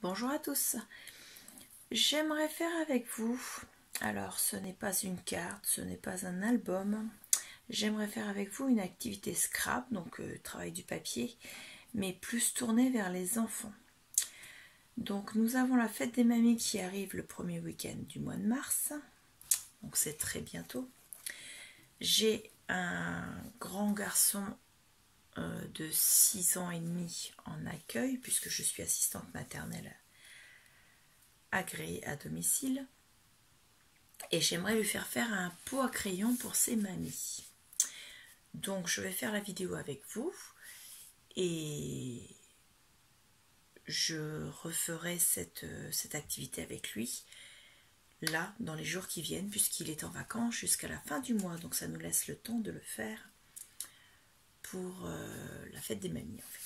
Bonjour à tous, j'aimerais faire avec vous, alors ce n'est pas une carte, ce n'est pas un album, j'aimerais faire avec vous une activité scrap, donc travail du papier, mais plus tournée vers les enfants. Donc nous avons la fête des mamies qui arrive le premier week-end du mois de mars, donc c'est très bientôt. J'ai un grand garçon de 6 ans et demi en accueil, puisque je suis assistante maternelle agréée à domicile, et j'aimerais lui faire un pot à crayon pour ses mamies. Donc je vais faire la vidéo avec vous et je referai cette activité avec lui là dans les jours qui viennent, puisqu'il est en vacances jusqu'à la fin du mois, donc ça nous laisse le temps de le faire pour la fête des mamies en fait.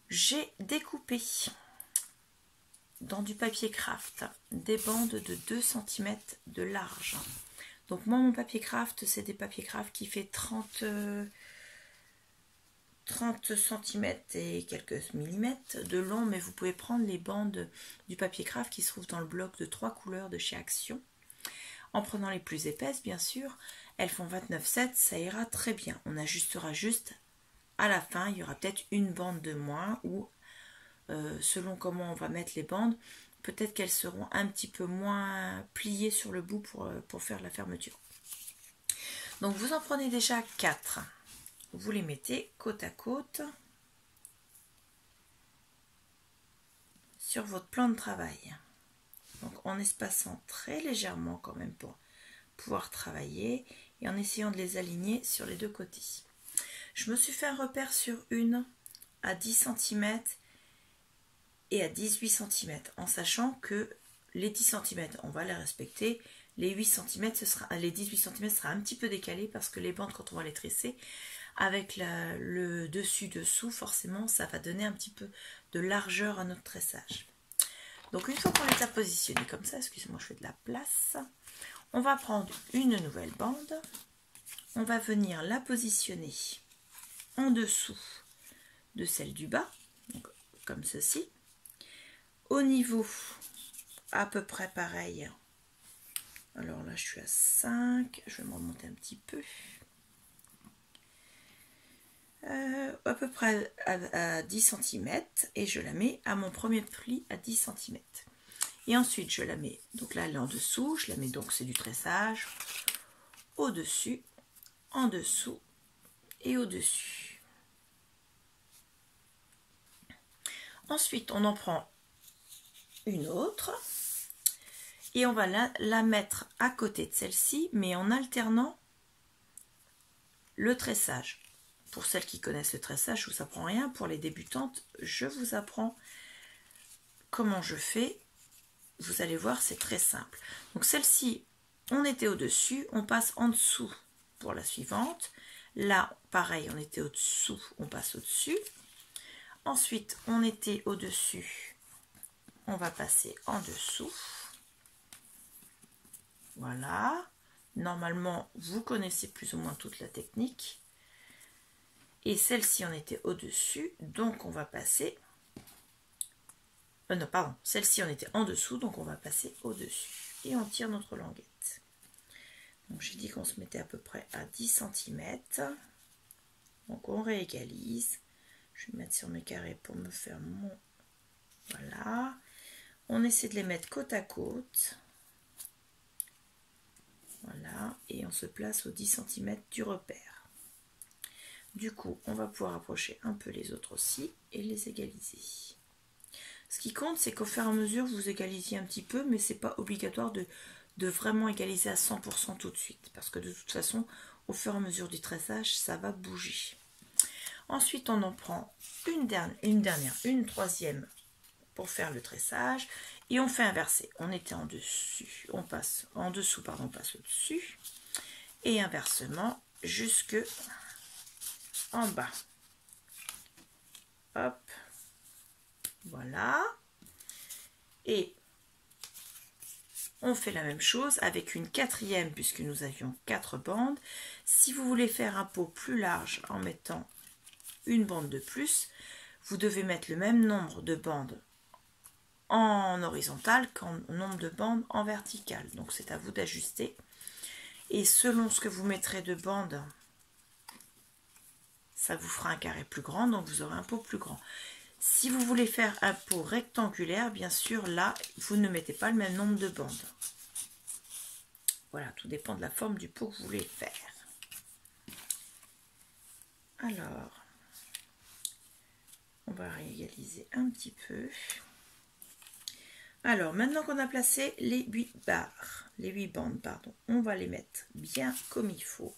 J'ai découpé dans du papier craft des bandes de 2 cm de large. Donc moi mon papier craft, c'est des papiers craft qui fait 30 cm et quelques millimètres de long, mais vous pouvez prendre les bandes du papier craft qui se trouvent dans le bloc de 3 couleurs de chez Action. En prenant les plus épaisses, bien sûr, elles font 29,7, ça ira très bien. On ajustera juste à la fin, il y aura peut-être une bande de moins, ou selon comment on va mettre les bandes, peut-être qu'elles seront un petit peu moins pliées sur le bout pour faire la fermeture. Donc vous en prenez déjà 4. Vous les mettez côte à côte sur votre plan de travail. Donc en espaçant très légèrement quand même pour pouvoir travailler et en essayant de les aligner sur les deux côtés. Je me suis fait un repère sur une à 10 cm et à 18 cm, en sachant que les 10 cm, on va les respecter. Les 8 cm, les 18 cm sera un petit peu décalé parce que les bandes, quand on va les tresser, avec le dessus-dessous, forcément, ça va donner un petit peu de largeur à notre tressage. Donc une fois qu'on les a positionnés comme ça, excusez-moi, je fais de la place, on va prendre une nouvelle bande, on va venir la positionner en dessous de celle du bas, donc comme ceci. Au niveau à peu près pareil, alors là je suis à 5, je vais me remonter un petit peu, à peu près à 10 cm, et je la mets à mon premier pli à 10 cm. Et ensuite je la mets, donc là elle est en dessous, je la mets, donc c'est du tressage, au-dessus, en dessous et au-dessus. Ensuite on en prend une autre et on va la mettre à côté de celle-ci, mais en alternant le tressage. Pour celles qui connaissent le tressage, je ne vous apprends rien. Pour les débutantes, je vous apprends comment je fais. Vous allez voir, c'est très simple. Donc celle-ci, on était au-dessus, on passe en dessous pour la suivante. Là, pareil, on était au-dessous, on passe au-dessus. Ensuite, on était au-dessus, on va passer en dessous. Voilà. Normalement, vous connaissez plus ou moins toute la technique. Et celle-ci, on était au-dessus, donc on va passer... non, pardon, celle-ci, on était en dessous, donc on va passer au-dessus. Et on tire notre languette. Donc j'ai dit qu'on se mettait à peu près à 10 cm. Donc on réégalise. Je vais mettre sur mes carrés pour me faire mon... Voilà. On essaie de les mettre côte à côte. Voilà. Et on se place aux 10 cm du repère. Du coup, on va pouvoir approcher un peu les autres aussi et les égaliser. Ce qui compte, c'est qu'au fur et à mesure, vous égalisiez un petit peu, mais c'est pas obligatoire de vraiment égaliser à 100% tout de suite, parce que de toute façon, au fur et à mesure du tressage, ça va bouger. Ensuite, on en prend une troisième pour faire le tressage, et on fait inverser. On était en dessus, on passe en dessous, pardon, on passe au-dessus, et inversement jusque en bas. Hop, voilà. Et on fait la même chose avec une quatrième puisque nous avions 4 bandes. Si vous voulez faire un pot plus large en mettant une bande de plus, vous devez mettre le même nombre de bandes en horizontal qu'en nombre de bandes en verticale. Donc c'est à vous d'ajuster. Et selon ce que vous mettrez de bandes, ça vous fera un carré plus grand, donc vous aurez un pot plus grand. Si vous voulez faire un pot rectangulaire, bien sûr, là, vous ne mettez pas le même nombre de bandes. Voilà, tout dépend de la forme du pot que vous voulez faire. Alors, on va réégaliser un petit peu. Alors, maintenant qu'on a placé les 8 barres, les 8 bandes, pardon, on va les mettre bien comme il faut,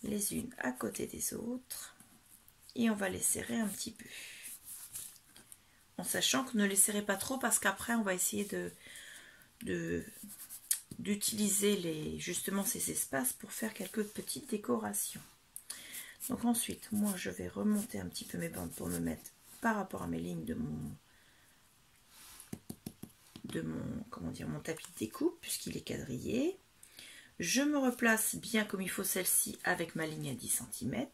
les unes à côté des autres, et on va les serrer un petit peu. En sachant que ne les serrez pas trop parce qu'après on va essayer d'utiliser justement ces espaces pour faire quelques petites décorations. Donc ensuite, moi je vais remonter un petit peu mes bandes pour me mettre par rapport à mes lignes de mon tapis de découpe puisqu'il est quadrillé. Je me replace bien comme il faut celle-ci avec ma ligne à 10 cm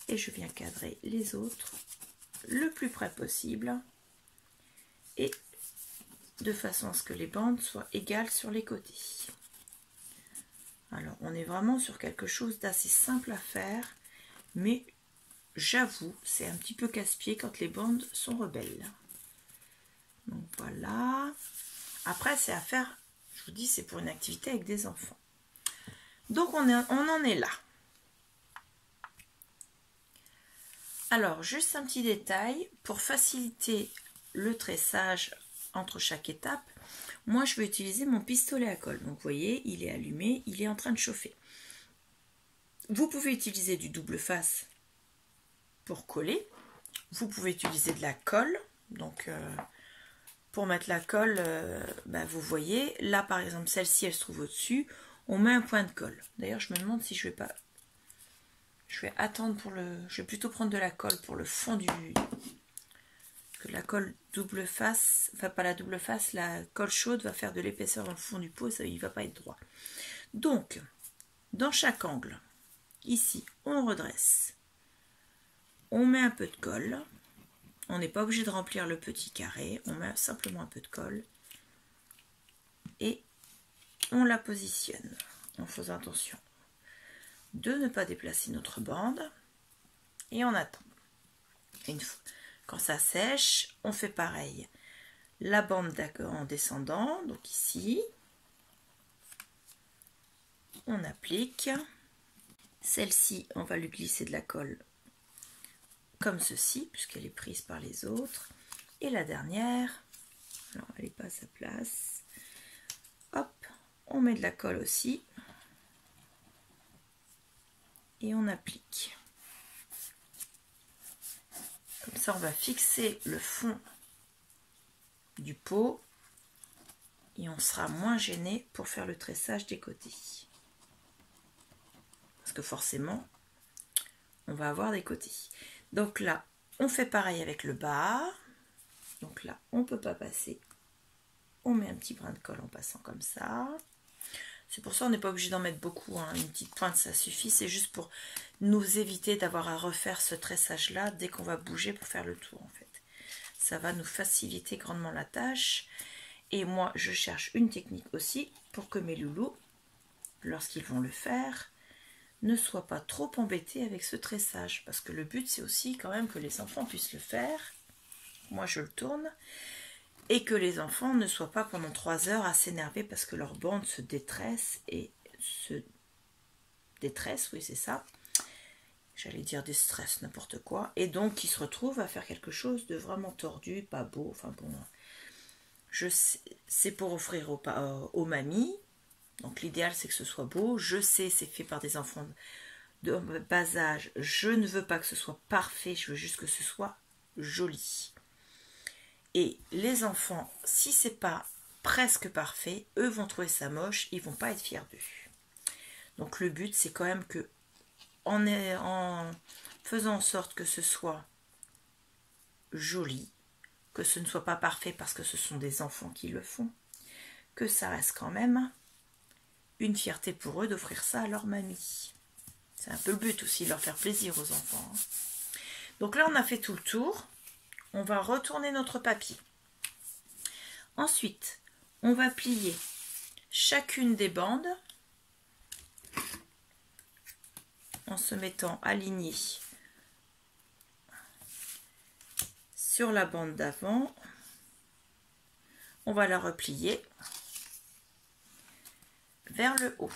et je viens cadrer les autres le plus près possible et de façon à ce que les bandes soient égales sur les côtés. Alors on est vraiment sur quelque chose d'assez simple à faire, mais j'avoue c'est un petit peu casse-pied quand les bandes sont rebelles. Donc voilà, après c'est à faire, je vous dis c'est pour une activité avec des enfants. Donc on en est là. Alors, juste un petit détail, pour faciliter le tressage entre chaque étape, moi je vais utiliser mon pistolet à colle. Donc vous voyez, il est allumé, il est en train de chauffer. Vous pouvez utiliser du double face pour coller. Vous pouvez utiliser de la colle. Donc pour mettre la colle, vous voyez, là par exemple celle-ci elle se trouve au-dessus, on met un point de colle. D'ailleurs je me demande si je vais pas... Je vais attendre pour le... Je vais plutôt prendre de la colle pour le fond du... Parce que la colle double face, enfin pas la double face, la colle chaude va faire de l'épaisseur dans le fond du pot et ça, il ne va pas être droit. Donc, dans chaque angle, ici, on redresse. On met un peu de colle. On n'est pas obligé de remplir le petit carré. On met simplement un peu de colle. Et on la positionne en faisant attention de ne pas déplacer notre bande et on attend. Une fois, quand ça sèche, on fait pareil. La bande en descendant, donc ici, on applique. Celle-ci, on va lui glisser de la colle comme ceci, puisqu'elle est prise par les autres. Et la dernière, alors elle n'est pas à sa place. Hop, on met de la colle aussi. Et on applique. Comme ça, on va fixer le fond du pot et on sera moins gêné pour faire le tressage des côtés. Parce que forcément, on va avoir des côtés. Donc là, on fait pareil avec le bas. Donc là, on ne peut pas passer. On met un petit brin de colle en passant comme ça. C'est pour ça qu'on n'est pas obligé d'en mettre beaucoup, hein. Une petite pointe ça suffit, c'est juste pour nous éviter d'avoir à refaire ce tressage là dès qu'on va bouger pour faire le tour en fait. Ça va nous faciliter grandement la tâche et moi je cherche une technique aussi pour que mes loulous, lorsqu'ils vont le faire, ne soient pas trop embêtés avec ce tressage parce que le but c'est aussi quand même que les enfants puissent le faire. Moi je le tourne. Et que les enfants ne soient pas pendant 3 heures à s'énerver parce que leur bande se détresse et se détresse, oui c'est ça. J'allais dire des stress, n'importe quoi. Et donc ils se retrouvent à faire quelque chose de vraiment tordu, pas beau. Enfin bon, c'est pour offrir aux mamies. Donc l'idéal c'est que ce soit beau. Je sais, c'est fait par des enfants de bas âge. Je ne veux pas que ce soit parfait, je veux juste que ce soit joli. Et les enfants, si c'est pas presque parfait, eux vont trouver ça moche, ils vont pas être fiers d'eux. Donc le but c'est quand même que en faisant en sorte que ce soit joli, que ce ne soit pas parfait parce que ce sont des enfants qui le font, que ça reste quand même une fierté pour eux d'offrir ça à leur mamie. C'est un peu le but aussi, leur faire plaisir aux enfants. Donc là, on a fait tout le tour. On va retourner notre papier. Ensuite, on va plier chacune des bandes en se mettant aligné sur la bande d'avant. On va la replier vers le haut.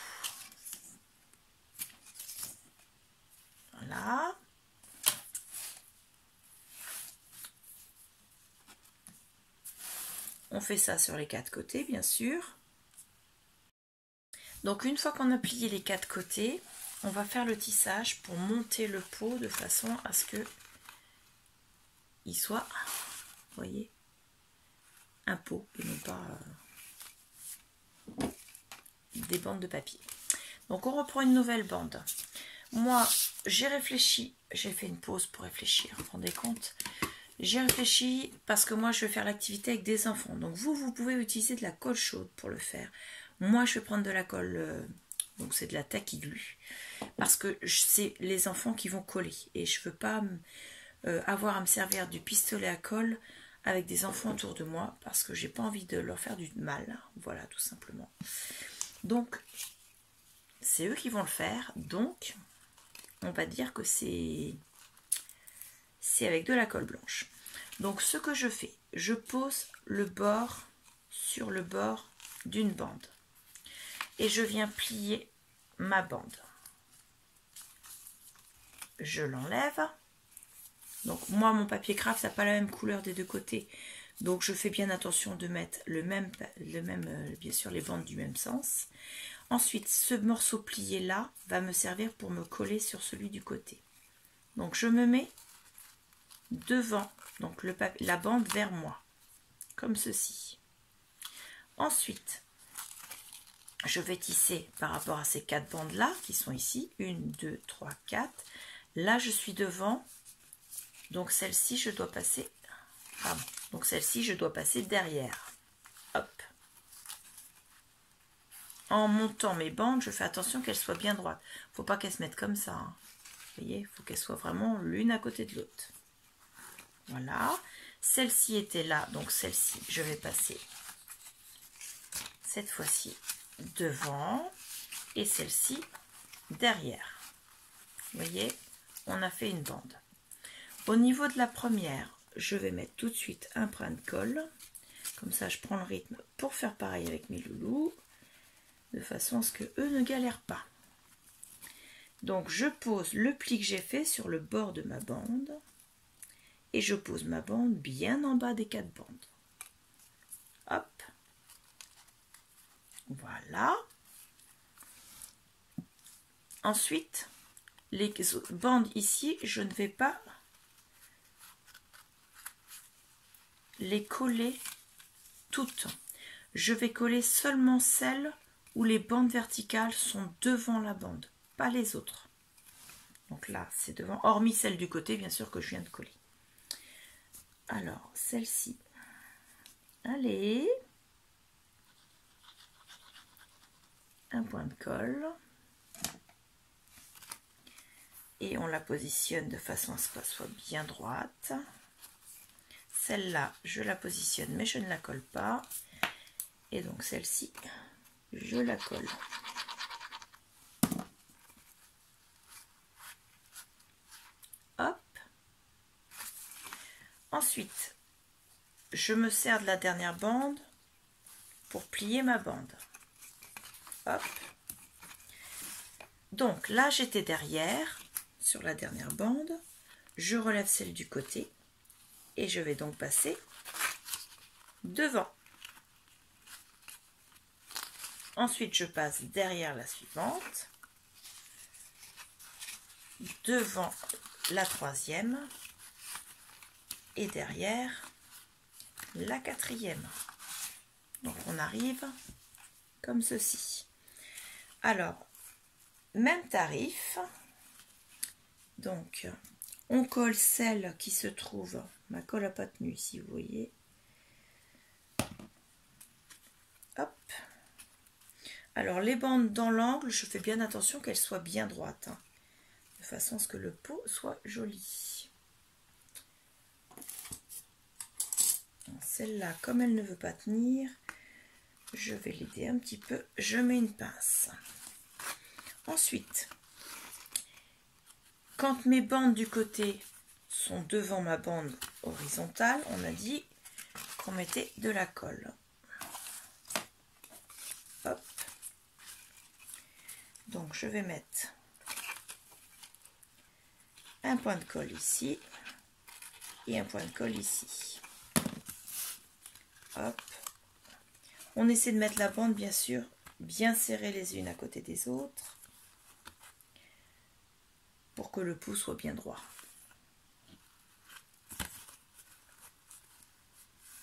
Voilà. On fait ça sur les 4 côtés, bien sûr. Donc une fois qu'on a plié les 4 côtés, on va faire le tissage pour monter le pot de façon à ce que il soit, vous voyez, un pot et non pas des bandes de papier. Donc on reprend une nouvelle bande. Moi, j'ai réfléchi, j'ai fait une pause pour réfléchir, vous vous rendez compte? J'ai réfléchi parce que moi, je vais faire l'activité avec des enfants. Donc vous pouvez utiliser de la colle chaude pour le faire. Moi, je vais prendre de la colle, donc c'est de la Tacky Glue, parce que c'est les enfants qui vont coller. Et je ne veux pas avoir à me servir du pistolet à colle avec des enfants autour de moi, parce que j'ai pas envie de leur faire du mal. Voilà, tout simplement. Donc, c'est eux qui vont le faire. Donc, on va dire que c'est avec de la colle blanche. Donc ce que je fais, je pose le bord sur le bord d'une bande et je viens plier ma bande. Je l'enlève. Donc moi, mon papier craft n'a pas la même couleur des deux côtés, donc je fais bien attention de mettre le même bien sûr les bandes du même sens. Ensuite, ce morceau plié là va me servir pour me coller sur celui du côté. Donc je me mets devant, donc la bande vers moi, comme ceci. Ensuite, je vais tisser par rapport à ces 4 bandes là qui sont ici, 1, 2, 3, 4. Là, je suis devant, donc celle-ci, je dois passer, pardon, donc celle-ci, je dois passer derrière. Hop. En montant mes bandes, je fais attention qu'elles soient bien droites. Faut pas qu'elles se mettent comme ça. Hein. Vous voyez, il faut qu'elles soient vraiment l'une à côté de l'autre. Voilà, celle-ci était là, donc celle-ci, je vais passer cette fois-ci devant et celle-ci derrière. Vous voyez, on a fait une bande. Au niveau de la première, je vais mettre tout de suite un brin de colle. Comme ça, je prends le rythme pour faire pareil avec mes loulous, de façon à ce que eux ne galèrent pas. Donc, je pose le pli que j'ai fait sur le bord de ma bande. Et je pose ma bande bien en bas des 4 bandes. Hop. Voilà. Ensuite, les bandes ici, je ne vais pas les coller toutes. Je vais coller seulement celles où les bandes verticales sont devant la bande, pas les autres. Donc là, c'est devant, hormis celle du côté, bien sûr, que je viens de coller. Alors, celle-ci, allez, un point de colle, et on la positionne de façon à ce qu'elle soit bien droite. Celle-là, je la positionne, mais je ne la colle pas, et donc celle-ci, je la colle. Hop. Ensuite, je me sers de la dernière bande pour plier ma bande. Hop. Donc là, j'étais derrière, sur la dernière bande. Je relève celle du côté et je vais donc passer devant. Ensuite, je passe derrière la suivante, devant la troisième et derrière la quatrième. Donc on arrive comme ceci. Alors, même tarif. Donc, on colle celle qui se trouve, ma colle à pâte nue ici, vous voyez. Hop. Alors les bandes dans l'angle, je fais bien attention qu'elles soient bien droites, hein, de façon à ce que le pot soit joli. Celle-là, comme elle ne veut pas tenir, je vais l'aider un petit peu. Je mets une pince. Ensuite, quand mes bandes du côté sont devant ma bande horizontale, on a dit qu'on mettait de la colle. Hop. Donc je vais mettre un point de colle ici et un point de colle ici. Hop. On essaie de mettre la bande, bien sûr, bien serrées les unes à côté des autres pour que le pouls soit bien droit.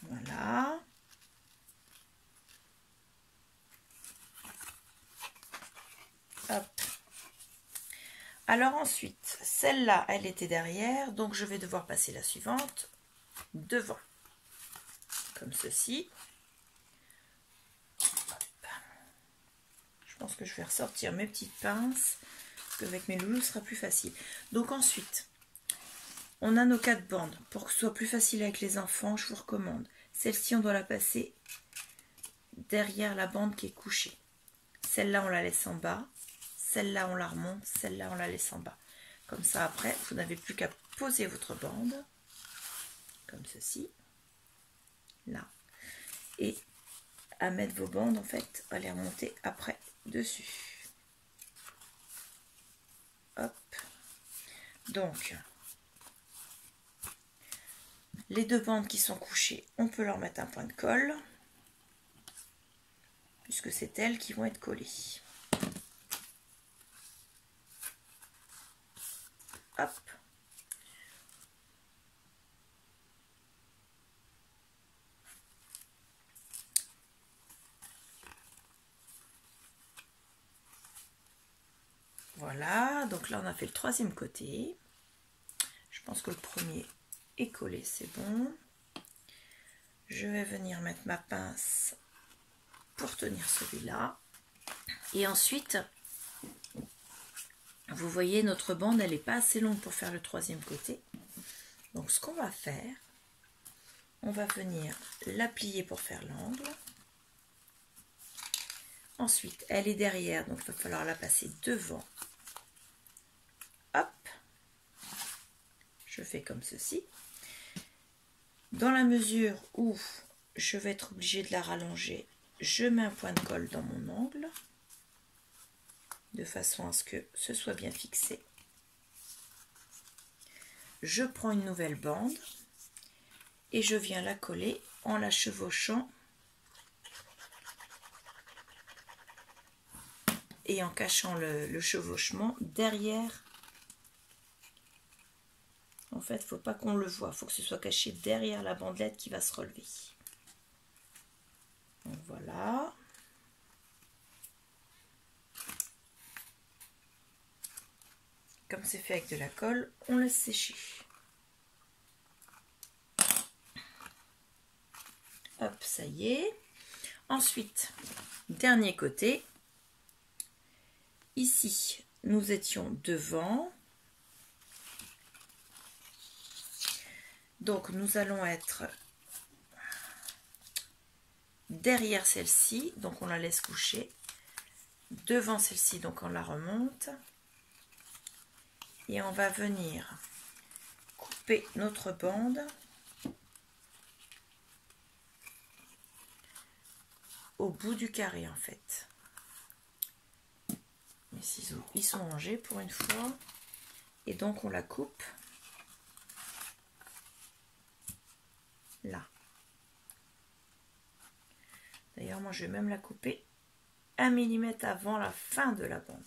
Voilà. Hop. Alors ensuite, celle-là, elle était derrière, donc je vais devoir passer la suivante devant. Comme ceci. Hop. Je pense que je vais ressortir mes petites pinces, parce qu'avec mes loulous, ce sera plus facile. Donc ensuite, on a nos 4 bandes. Pour que ce soit plus facile avec les enfants, je vous recommande. Celle-ci, on doit la passer derrière la bande qui est couchée. Celle-là, on la laisse en bas. Celle-là, on la remonte. Celle-là, on la laisse en bas. Comme ça, après, vous n'avez plus qu'à poser votre bande. Comme ceci. Là. Et à mettre vos bandes, en fait, à les remonter après dessus. Hop. Donc, les 2 bandes qui sont couchées, on peut leur mettre un point de colle, puisque c'est elles qui vont être collées. Hop. Voilà, donc là on a fait le 3e côté. Je pense que le premier est collé, c'est bon. Je vais venir mettre ma pince pour tenir celui-là. Et ensuite, vous voyez, notre bande, elle n'est pas assez longue pour faire le 3e côté. Donc ce qu'on va faire, on va venir la plier pour faire l'angle. Ensuite, elle est derrière, donc il va falloir la passer devant. Hop, je fais comme ceci. Dans la mesure où je vais être obligée de la rallonger, je mets un point de colle dans mon angle, de façon à ce que ce soit bien fixé. Je prends une nouvelle bande et je viens la coller en la chevauchant et en cachant le chevauchement derrière. En fait, il ne faut pas qu'on le voit, il faut que ce soit caché derrière la bandelette qui va se relever. Donc voilà. Comme c'est fait avec de la colle, on laisse sécher. Hop, ça y est. Ensuite, dernier côté. Ici, nous étions devant. Donc, nous allons être derrière celle-ci. Donc, on la laisse coucher. Devant celle-ci, donc on la remonte. Et on va venir couper notre bande au bout du carré, en fait. Mes ciseaux, ils sont rangés pour une fois. Et donc, on la coupe là. D'ailleurs, moi, je vais même la couper 1 mm avant la fin de la bande.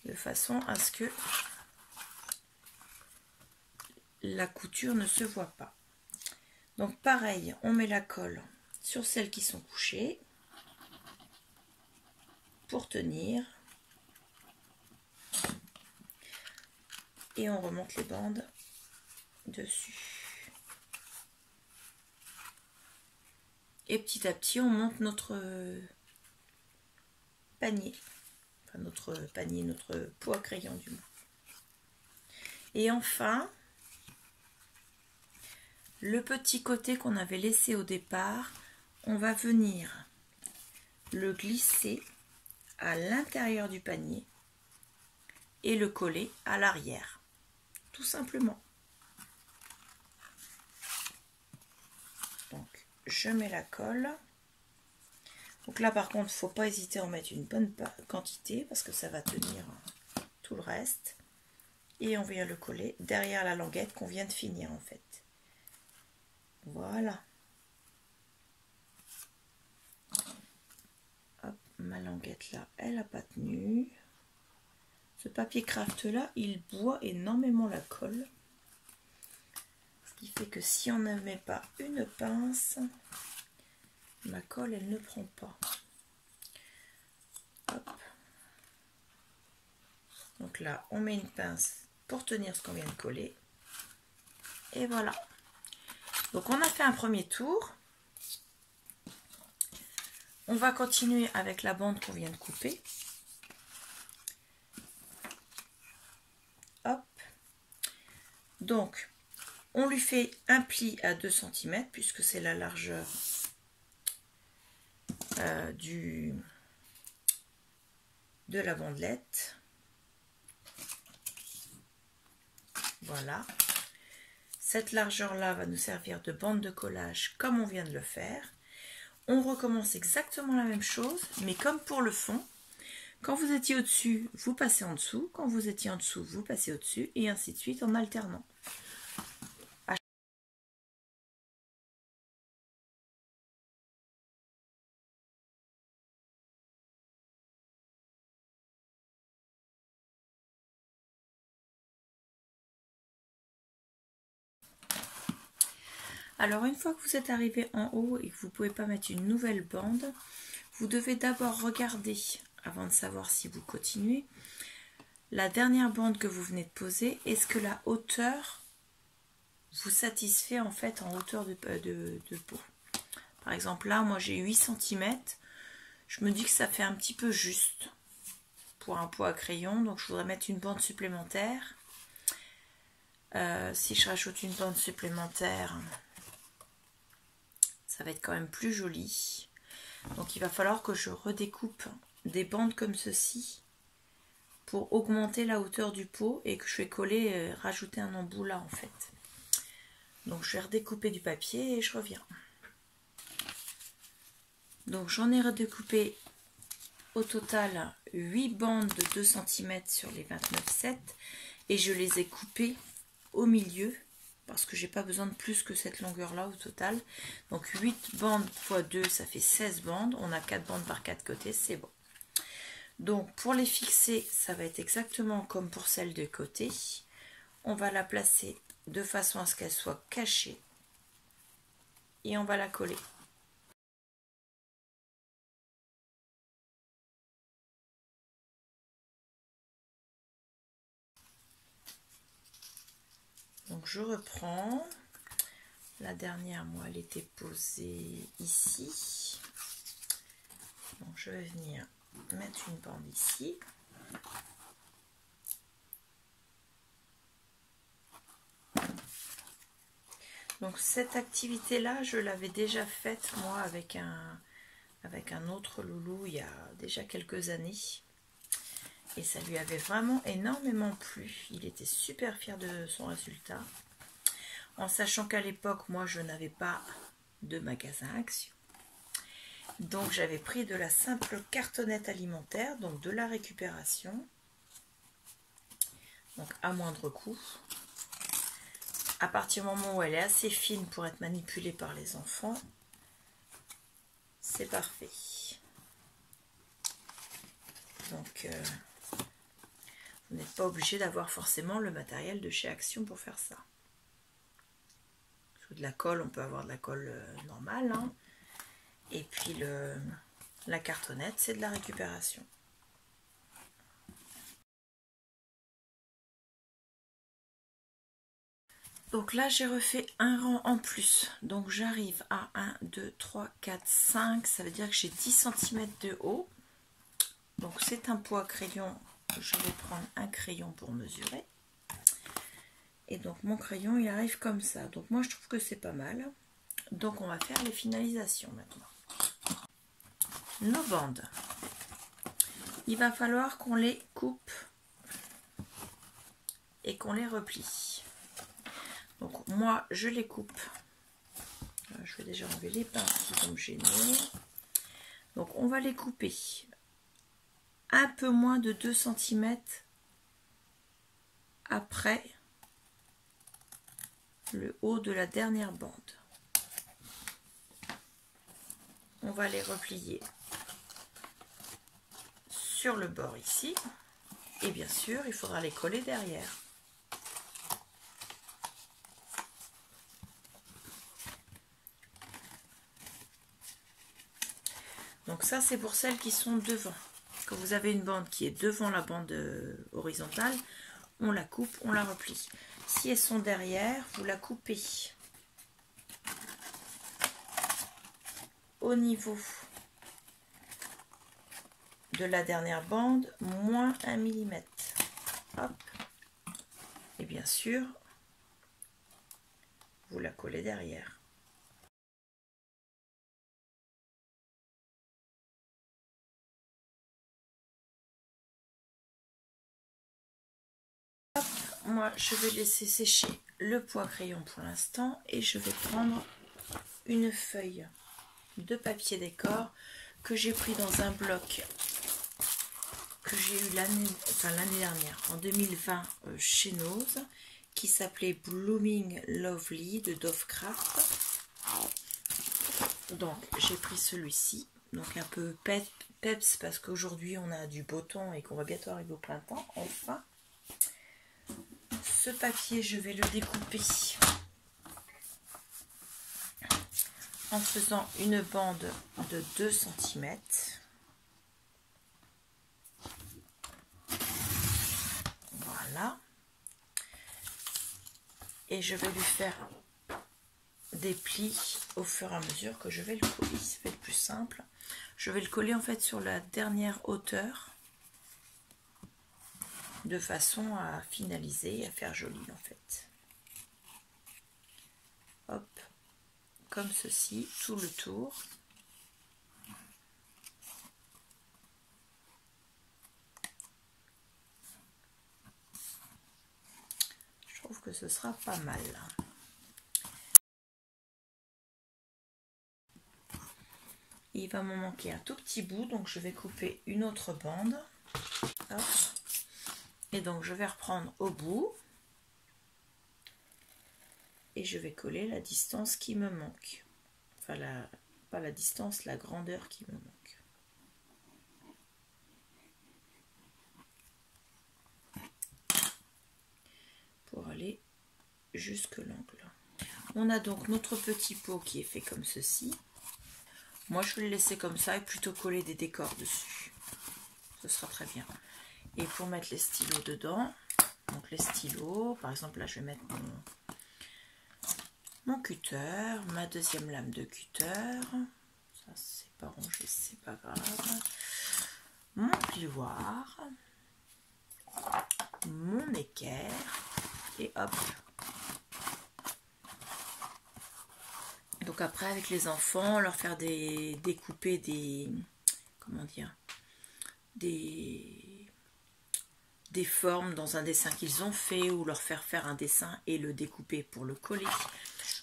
De façon à ce que la couture ne se voit pas. Donc, pareil, on met la colle sur celles qui sont couchées pour tenir. Et on remonte les bandes dessus. Et petit à petit, on monte notre panier. Enfin, notre panier, notre pot à crayon du moins. Et enfin, le petit côté qu'on avait laissé au départ, on va venir le glisser à l'intérieur du panier et le coller à l'arrière, tout simplement. Donc, je mets la colle. Donc là, par contre, il ne faut pas hésiter à en mettre une bonne quantité parce que ça va tenir tout le reste. Et on vient le coller derrière la languette qu'on vient de finir en fait. Voilà. Hop, ma languette là, elle n'a pas tenu. Ce papier craft là, il boit énormément la colle. Ce qui fait que si on ne met pas une pince, ma colle elle ne prend pas. Hop. Donc là, on met une pince pour tenir ce qu'on vient de coller. Et voilà. Donc on a fait un premier tour. On va continuer avec la bande qu'on vient de couper. Hop. Donc, on lui fait un pli à 2 cm puisque c'est la largeur de la bandelette. Voilà. Cette largeur-là va nous servir de bande de collage comme on vient de le faire. On recommence exactement la même chose, mais comme pour le fond. Quand vous étiez au-dessus, vous passez en dessous. Quand vous étiez en dessous, vous passez au-dessus. Et ainsi de suite en alternant. Alors une fois que vous êtes arrivé en haut et que vous ne pouvez pas mettre une nouvelle bande, vous devez d'abord regarder, avant de savoir si vous continuez, la dernière bande que vous venez de poser, est-ce que la hauteur vous satisfait en fait en hauteur de pot. Par exemple là, moi j'ai 8 cm, je me dis que ça fait un petit peu juste pour un pot à crayon, donc je voudrais mettre une bande supplémentaire. Si je rajoute une bande supplémentaire, ça va être quand même plus joli. Donc il va falloir que je redécoupe des bandes comme ceci pour augmenter la hauteur du pot et que je vais coller, rajouter un embout là en fait. Donc je vais redécouper du papier et je reviens. Donc j'en ai redécoupé au total 8 bandes de 2 cm sur les 29,7 et je les ai coupées au milieu parce que j'ai pas besoin de plus que cette longueur là au total. Donc 8 bandes x 2 ça fait 16 bandes, on a 4 bandes par 4 côtés, c'est bon. Donc pour les fixer, ça va être exactement comme pour celle de côté. On va la placer de façon à ce qu'elle soit cachée et on va la coller. Donc je reprends. La dernière, moi, elle était posée ici. Donc je vais venir mettre une bande ici. Donc cette activité-là, je l'avais déjà faite, moi, avec un autre loulou il y a déjà quelques années. Et ça lui avait vraiment énormément plu. Il était super fier de son résultat. En sachant qu'à l'époque, moi, je n'avais pas de magasin Action. Donc j'avais pris de la simple cartonnette alimentaire, donc de la récupération. Donc à moindre coût. À partir du moment où elle est assez fine pour être manipulée par les enfants, c'est parfait. Donc vous n'êtes pas obligé d'avoir forcément le matériel de chez Action pour faire ça. De la colle, on peut avoir de la colle normale, hein. Et puis la cartonnette, c'est de la récupération. Donc là, j'ai refait un rang en plus. Donc j'arrive à 1, 2, 3, 4, 5. Ça veut dire que j'ai 10 cm de haut. Donc c'est un poids crayon, je vais prendre un crayon pour mesurer. Et donc mon crayon il arrive comme ça, donc moi je trouve que c'est pas mal. Donc on va faire les finalisations maintenant. Nos bandes, il va falloir qu'on les coupe et qu'on les replie. Donc moi je les coupe, je vais déjà enlever les pinces qui vont me gêner. Donc on va les couper un peu moins de 2 cm après le haut de la dernière bande. On va les replier sur le bord ici et bien sûr il faudra les coller derrière. Donc ça c'est pour celles qui sont devant. Quand vous avez une bande qui est devant la bande horizontale, on la coupe, on la replie. Si elles sont derrière, vous la coupez au niveau de la dernière bande, moins 1 mm. Hop. Et bien sûr, vous la collez derrière. Hop. Moi, je vais laisser sécher le poids crayon pour l'instant et je vais prendre une feuille de papier décor que j'ai pris dans un bloc que j'ai eu l'année dernière, en 2020, chez Nose, qui s'appelait Blooming Lovely de Dovecraft. Donc j'ai pris celui-ci, donc un peu peps parce qu'aujourd'hui on a du beau temps et qu'on va bientôt arriver au printemps, enfin. Ce papier, je vais le découper en faisant une bande de 2 cm. Voilà. Et je vais lui faire des plis au fur et à mesure que je vais le coller. C'est le plus simple. Je vais le coller en fait sur la dernière hauteur de façon à finaliser et à faire joli en fait. Hop, comme ceci, tout le tour. Je trouve que ce sera pas mal. Il va me manquer un tout petit bout, donc je vais couper une autre bande. Hop. Et donc je vais reprendre au bout. Et je vais coller la distance qui me manque. Enfin, pas la distance, la grandeur qui me manque. Pour aller jusque l'angle. On a donc notre petit pot qui est fait comme ceci. Moi je vais le laisser comme ça et plutôt coller des décors dessus. Ce sera très bien. Et pour mettre les stylos dedans, donc les stylos, par exemple là je vais mettre mon cutter, ma deuxième lame de cutter. Ça c'est pas rangé, c'est pas grave. Mon plioir, mon équerre et hop. Donc après avec les enfants, leur faire découper des, comment dire, des formes dans un dessin qu'ils ont fait, ou leur faire un dessin et le découper pour le coller.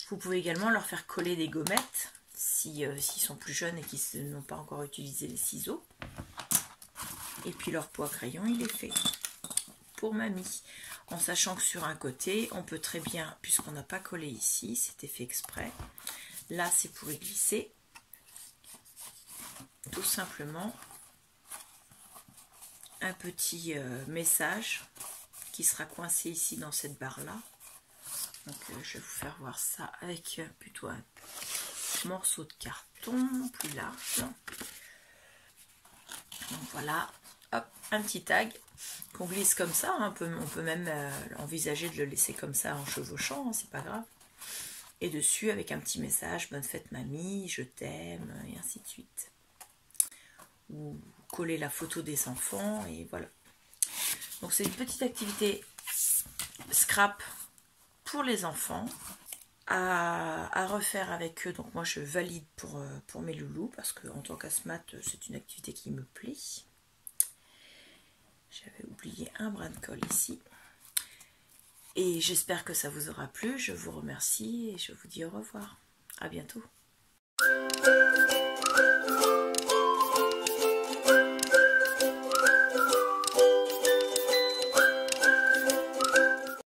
Vous pouvez également leur faire coller des gommettes s'ils sont plus jeunes et qu'ils n'ont pas encore utilisé les ciseaux. Et puis leur poids crayon il est fait pour mamie, en sachant que sur un côté on peut très bien, puisqu'on n'a pas collé ici, c'était fait exprès, là c'est pour y glisser tout simplement un petit message qui sera coincé ici dans cette barre là. Donc je vais vous faire voir ça avec plutôt un morceau de carton plus large. Donc voilà, hop, un petit tag qu'on glisse comme ça, hein. On peut même envisager de le laisser comme ça en chevauchant, hein, c'est pas grave. Et dessus avec un petit message, bonne fête mamie, je t'aime, et ainsi de suite. Ou coller la photo des enfants et voilà. Donc c'est une petite activité scrap pour les enfants à refaire avec eux. Donc moi je valide pour mes loulous parce qu'en tant qu'asthmate c'est une activité qui me plaît. J'avais oublié un brin de colle ici. Et j'espère que ça vous aura plu. Je vous remercie et je vous dis au revoir. À bientôt.